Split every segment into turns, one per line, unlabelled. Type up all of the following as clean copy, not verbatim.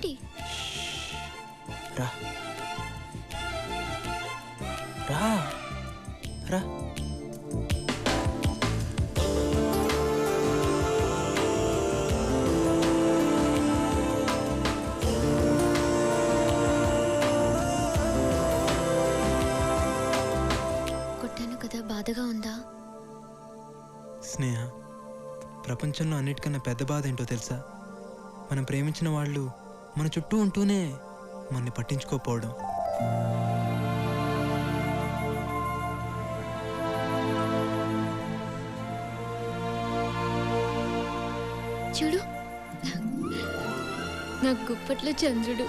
ఏంటి?
రా రా రా.
కొట్టాను కదా, బాధగా ఉందా?
స్నేహ, ప్రపంచంలో అన్నిటికన్నా పెద్ద బాధ ఏంటో తెలుసా? మనం ప్రేమించిన వాళ్ళు మన చుట్టూ ఉంటూనే మనని పట్టించుకోకపోవడం.
చూడు, నా గుప్పట్లో చంద్రుడు.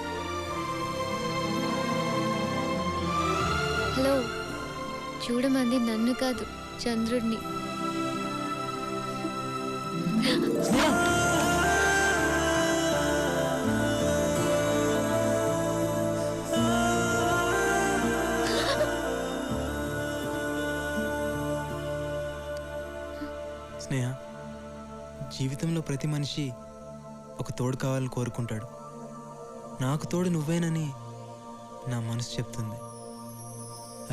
హలో, చూడమంది నన్ను కాదు, చంద్రుడిని.
స్నేహ, జీవితంలో ప్రతి మనిషి ఒక తోడు కావాలని కోరుకుంటాడు. నాకు తోడు నువ్వేనని నా మనసు చెప్తుంది.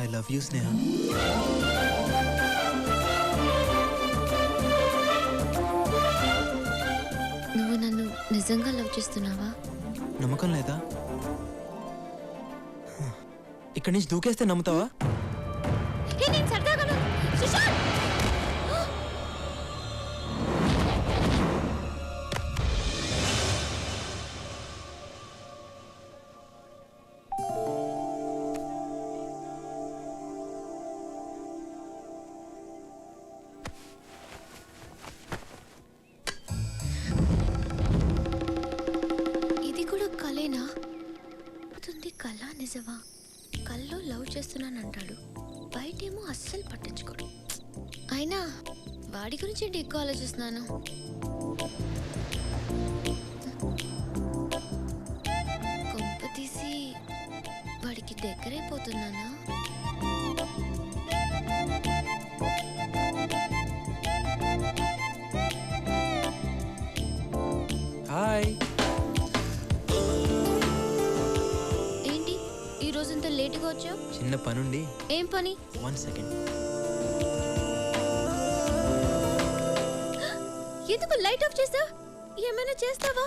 ఐ లవ్ యూ స్నేహ.
నువ్వు నన్ను నిజంగా లవ్ చేస్తున్నావా?
నమ్మకం లేదా? ఇక్కడి నుంచి దూకేస్తే నమ్ముతావా?
కళ నిజమా? కల్లో లవ్ చేస్తున్నానంటాడు, బయటేమో అస్సలు పట్టించుకోడు. అయినా వాడి గురించి ఏంటి ఎక్కువ ఆలోచిస్తున్నాను? కొంప తీసి వాడికి దగ్గరైపోతున్నానా?
హాయ్.
రోజంతా లేటుగా వచ్చావు?
చిన్న పనుండి.
ఏం పని?
1 సెకండ్.
ఎందుకు లైట్ ఆఫ్ చేసావు? ఏమైనా చేస్తావా?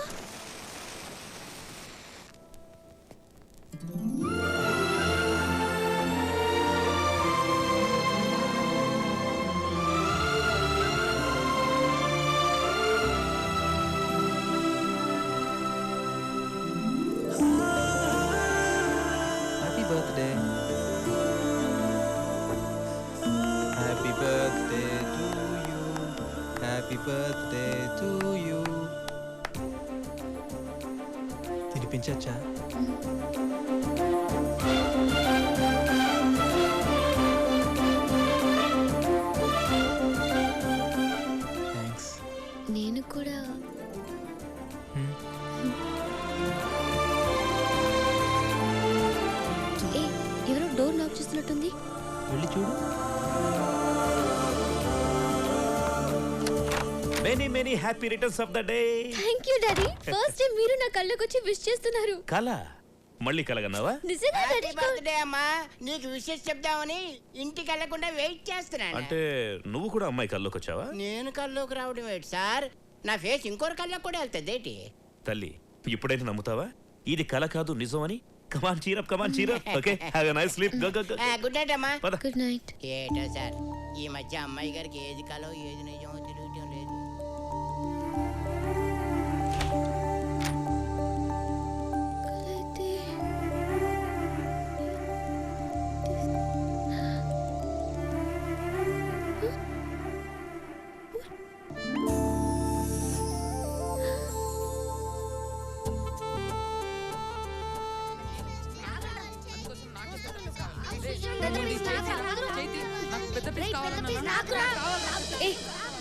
Birthday. Happy birthday to you. Happy birthday to you. తినిపించచ్చా? థ్యాంక్స్.
నేను కూడా. ఎవరో డోర్ లాక్ చేస్తున్నట్టుంది,
వెళ్ళి చూడు.
Many happy returns of the day.
Thank you daddy. First time మీరు నా కళ్ళకి వచ్చి విష్ చేస్తున్నారు.
కళ మళ్ళీ కలగన్నావా?
నిజంగా డాడీ?
బర్త్డే అమ్మా, నీకు విషెస్ చెప్దామని ఇంటికి వెళ్ళకుండా వెయిట్ చేస్తున్నాను.
అంటే నువ్వు కూడా అమ్మాయి కల్లోకి వచ్చావా?
నేను కల్లోకి రావడం ఏంటి సార్? నా ఫేస్ ఇంకోరి కళ్ళకి కూడా వెళ్తుంది ఏంటి?
తల్లి, ఇప్పుడైతే నమ్ముతావా ఇది కళ కాదు నిజం అని? Come on cheer up, come on cheer up. Okay, have a nice sleep. Go go go.
Good night అమ్మా.
Good night.
ఏటో సార్, ఈ మధ్య అమ్మాయి గారికి ఏది కలో ఏది నిజమో తెలియటం లేదు.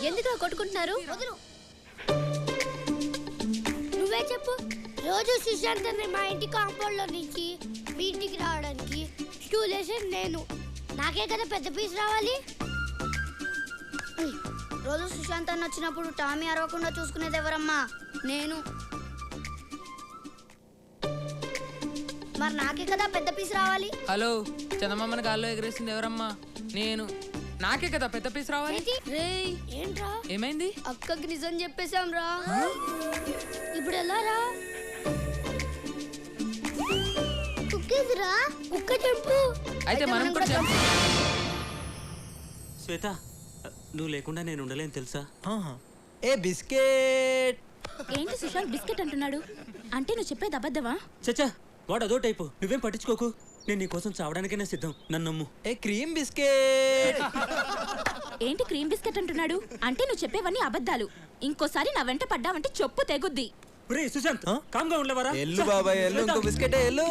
ఎందుకు కొట్టుకుంటున్నారు?
నువ్వే చెప్పు. రోజు సుశాంత్ మా ఇంటి కాంపౌండ్ లో నుంచి మీ ఇంటికి రావడానికి స్టూల్ వేసేది నేను. నాకే కదా పెద్ద పీస్ రావాలి. రోజు సుశాంత్ అన్న వచ్చినప్పుడు టామీ అరవకుండా చూసుకునేది ఎవరమ్మా? నేను. మరి నాకే కదా పెద్ద పీస్ రావాలి.
హలో, చందమామని గాల్లో ఎగరేసింది ఎవరమ్మా? నేను. నాకే కదా పెద్ద పీస్ రావాలి.
రేయ్ ఏంట్రా?
ఏమైంది?
అక్కకి నిజం చెప్పేశాం రా. ఇప్పుడు ఎలా రా? కుక్కేదిరా, కుక్క చెప్పు.
అయితే మనం కూడా చెప్పు.
శ్వేత, నువ్వు లేకుండా నేను ఉండలేను తెలుసా?
ఆహా. ఏ బిస్కెట్.
ఏంటి సుశాంత్ బిస్కెట్ అంటున్నాడు? అంటే నువ్వు చెప్పేది అబద్ధమా?
చచ్చా, వాడు అదో టైపు. నువ్వేం పట్టించుకోకు. నేను నీ కోసం చావడానికైనా సిద్ధం. నన్ను నమ్ము.
ఏ క్రీమ్ బిస్కెట్.
ఏంటి క్రీమ్ బిస్కెట్ అంటున్నాడు? అంటే నువ్వు చెప్పేవన్నీ అబద్ధాలు. ఇంకోసారి నా వెంట పడ్డావంటే చెప్పు తెగుద్ది.
ఒరే సుశాంత్, కామ్గా ఉండలేవరా?
ఎల్లు బాబాయ్ ఎల్లు, ఇంకో బిస్కెట్ ఎల్లు.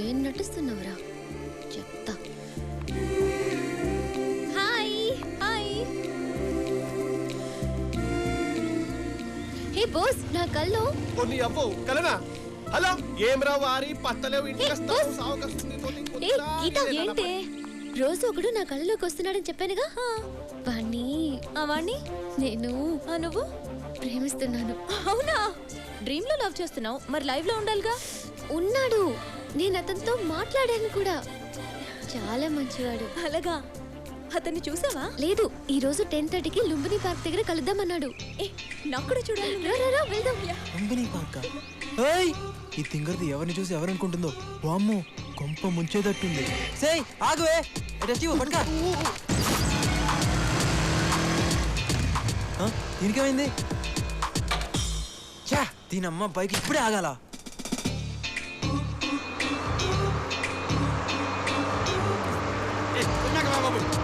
ఏం నటిస్తున్నావురా? చెప్తా. Hi hi. హే బాస్, నా కల్లో
కొన్ని అవ్వవు కలనా. హలో ఏం రా వారి పత్తలేవు ఇంటికి
ఏ,
వస్తావు
బస్.
సావుకొస్తుంది తోటి
ఏ
కుదురా,
గీత
ఇదే
ఏంటే? రోజు ఒకడు నా కళ్ళలోకి వస్తున్నాడని చెప్పానుగా. వాణ్ణి వాణ్ణి నేను నువ్వు ప్రేమిస్తున్నాను. అవునా? డ్రీమ్ లో లవ్ చేస్తున్నావు, మరి లైవ్ లో ఉండాలిగా. ఉన్నాడు, నేను అతనితో మాట్లాడాను కూడా. చాలా మంచివాడు. అలాగా? అతన్ని చూసావా? లేదు, ఈ రోజు 10:30కి లుంబిని పార్క్ దగ్గర కలుద్దామన్నాడు. నాకు కూడా చూడాలి. వెళ్దాం.
Company park. ఏయ్, ఈ తింగర్ది ఎవరిని చూసి ఎవరనుకుంటుందో. వామ్మో, కొంప ముంచేటట్టుంది. సేయ్ ఆగువే. పట్టుకా. దీనికేమైంది? చా, దీనమ్మ బైక్ ఇప్పుడే ఆగాల.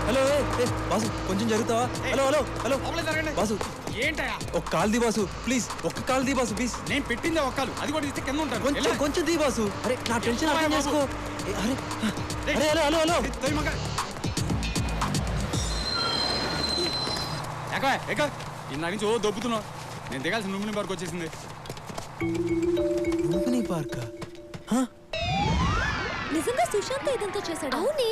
హలో బాసు, కొంచెం జరుగుతావా? హలో హలో హలో బాసు,
ఏంటయా
ఒక కాల్ ది బాసు ప్లీజ్. ఒక్క కాల్ ది బాసు ప్లీజ్.
నేను పెట్టింది ఒక్కలు, అది కూడా ఇస్తే కింద ఉంటాను.
కొంచెం కొంచెం ది బాసు. అరే నా టెన్షన్ అర్థం చేసుకో. అరే అరే హలో హలో హలో.
ఇందా నుంచి ఓ దొబ్బుతున్నావు. నేను దిగాల్సిన లుంబిని పార్క్ వచ్చేసింది.
లుంబిని పార్క్?
నిజంగా సుశాంత్ ఇదంతా చేశాడు? అవునే.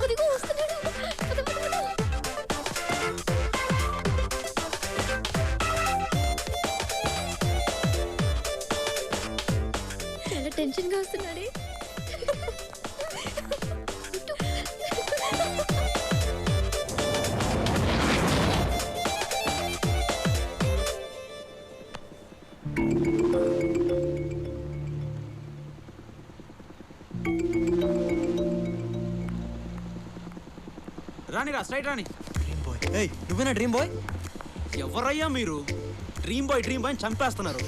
అదిగో వస్తున్నాడు. పద, పద, పద. చాలా టెన్షన్ గా వస్తున్నాడే.
రానిరా, స్ట్రైట్ రాని.
Dream boy. ఏయ్ నువ్వేనా డ్రీమ్ బాయ్?
ఎవరయ్యా మీరు? డ్రీమ్ బాయ్ అని చంపేస్తున్నారు.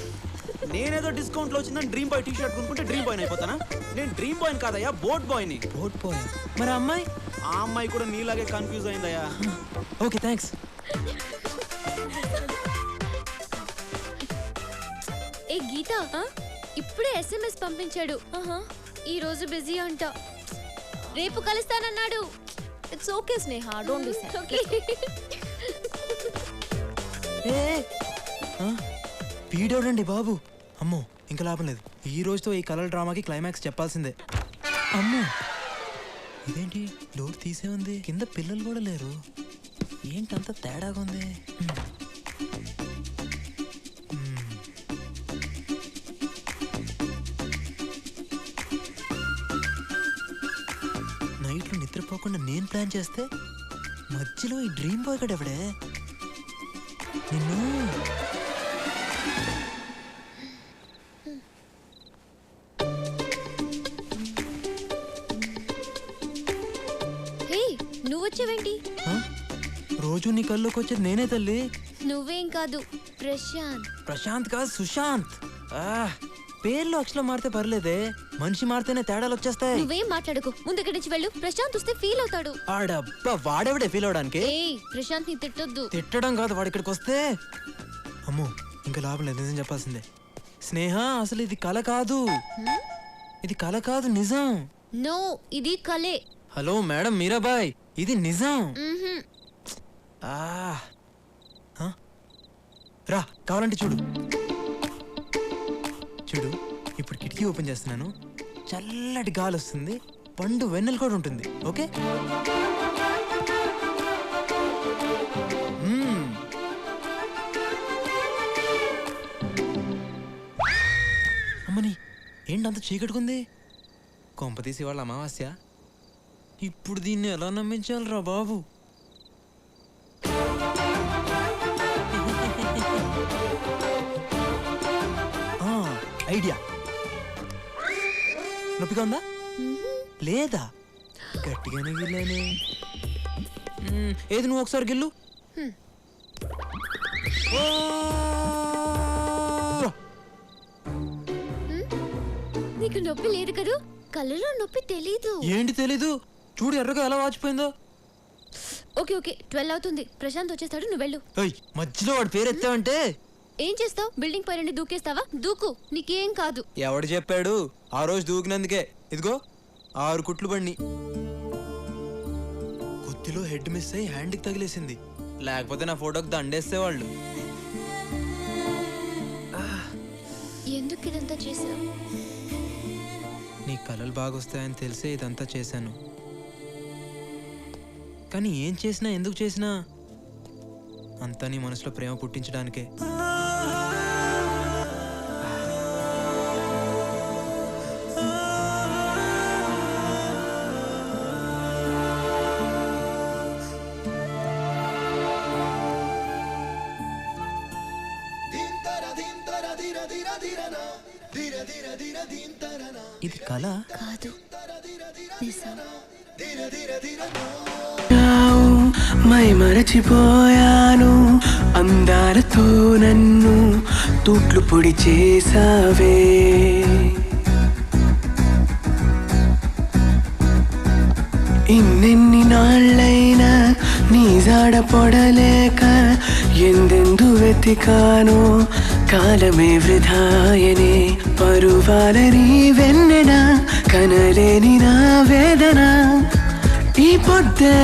నేనేదో డిస్కౌంట్లో వచ్చిందని డ్రీమ్ బాయ్ టీ-షర్ట్ కొనుక్కుంటే డ్రీమ్ బాయ్ అయిపోతానా? నేను డ్రీమ్ బాయ్ కాదయ్యా, బోట్ బాయ్ని.
Boat boy? మరి అమ్మాయి?
ఆ అమ్మాయి కూడా నీలాగే కన్ఫ్యూజ్ అయిందయ్యా.
Okay thanks.
ఏ గీత, ఇప్పుడే SMS పంపించాడు. ఈ రోజు బిజీ అంట, రేపు కలుస్తానన్నాడు. It's okay Sneha, don't be sad. Okay.
పీడోడండి బాబు. అమ్మో ఇంకా లాభం లేదు. ఈ రోజుతో ఈ కలర్ డ్రామాకి క్లైమాక్స్ చెప్పాల్సిందే. అమ్మో ఇదేంటి, డోర్ తీసే ఉంది, కింద పిల్లలు కూడా లేరు. ఏంటంత తేడాగా ఉంది. నైట్లో నిద్రపోకుండా నేను ప్లాన్ చేస్తే మధ్యలో ఈ డ్రీమ్ బాయ్ గడ ఎవడే? నిన్ను
నువ్వు వచ్చావేంటి?
రోజు నీ కల్లోకి వచ్చేది నేనే తల్లి.
నువ్వేం కాదు, ప్రశాంత్.
ప్రశాంత్ కాదు, సుశాంత్. పేర్లు అక్షరం మారితే పర్లేదే, మనిషి మారితేనే తేడాలు వచ్చేస్తాయి.
నువ్వేం మాట్లాడుకో, ముందు ఇక్కడి నుంచి వెళ్ళు. ప్రశాంత్ వస్తే ఫీల్ అవుతాడు.
ఆడబ్బా, వాడెవడే ఫీల్ అవడానికి?
ప్రశాంత్ ని తిట్టొద్దు.
తిట్టడం కాదు, వాడు ఇక్కడికి వస్తే. అమ్మో ఇంకా లాభం లేదు, నిజం చెప్పాల్సిందే. స్నేహ, అసలు ఇది కల కాదు. ఇది కల కాదు, నిజం.
నో, ఇది కలే.
హలో మేడం మీరాబాయ్, ఇది నిజం. రా, కావాలంటే చూడు. చూడు, ఇప్పుడు కిటికీ ఓపెన్ చేస్తున్నాను. చల్లటి గాలి వస్తుంది, పండు వెన్నెల కూడా ఉంటుంది. ఓకే. ఏంటంత చీకట్టుకుంది? కొంపతీసి వాళ్ళ అమావాస్య. ఇప్పుడు దీన్ని ఎలా నమ్మించాలిరా బాబు? ఐడియా. నొప్పిగా ఉందా? లేదా? గట్టిగానే గిల్లానే. ఏది నువ్వు ఒకసారి గిల్లు. ఓ!
నీకు నొప్పి లేదు కదూ? కళ్ళలో నొప్పి తెలీదు.
ఏంటి తెలీదు? చూడు ఎర్రగా ఎలా వాచిపోయిందో.
ఓకే ఓకే 12 అవుతుంది. ప్రశాంత్ వచ్చేస్తాడు, నువ్వు వెళ్ళు.
మధ్యలో వాడి పేరు ఎత్తావంటే
ఏం చేస్తావు? బిల్డింగ్ పై నుండి దూకేస్తావా? దూకు, నీకేం కాదు.
ఎవడు చెప్పాడు? ఆ రోజు దూకినందుకే ఇదిగో 6 కుట్లు పడిని. కొద్దిలో హెడ్ మిస్ అయ్యి హ్యాండ్కి తగిలేసింది. లేకపోతే నా ఫోటోకి దండేసేవాళ్ళు.
ఎందుకు ఇదంతా చేసావు?
నీ కళలు బాగొస్తాయని తెలిసే ఇదంతా చేశాను. కానీ ఏం చేసినా ఎందుకు చేసినా అంతా నీ మనసులో ప్రేమ పుట్టించడానికే. ఇది కళ
కాదు, నిజం.
మై మరచిపోయాను, అందాలతో నన్ను తూట్లు పొడి చేసావే. ఇన్నెన్ని నాళ్ళైనా నీ జాడ పొడలేక ఎందెందు వెతికానో కాలమే వృధాయనే. పరువాలని వెన్నెన కనలేని నా వేదన ఈ పొద్దే